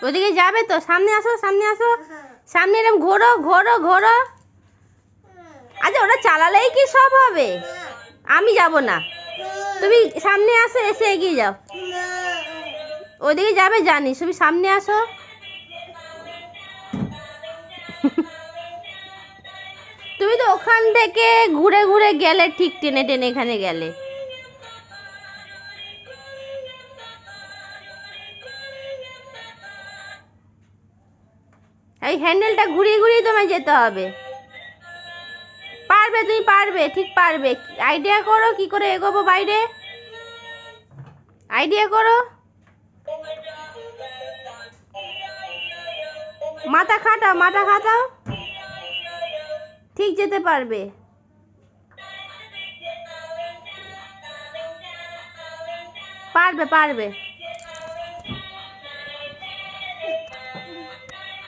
ওদিকে যাবে তো, সামনে আসো সামনে আসো, সামনে এরকম ঘোরো ঘোরো ঘোরো। আচ্ছা ওটা চালালেই কি সব হবে? আমি যাব না, তুমি সামনে আসো, এসে এগিয়ে যাও। ওদিকে যাবে জানি, তুমি সামনে আসো। তুমি তো ওখান থেকে ঘুরে ঘুরে গেলে, ঠিক টেনে টেনে এখানে গেলে। এই হ্যান্ডেলটা ঘুরিয়ে ঘুরিয়ে তোমায় যেতে হবে। পারবে, তুমি পারবে, ঠিক পারবে। আইডিয়া করো কি করে এগোবো বাইরে, আইডিয়া করো। মাথা খাটাও, মাথা খাটাও, ঠিক যেতে পারবে। পারবে পারবে।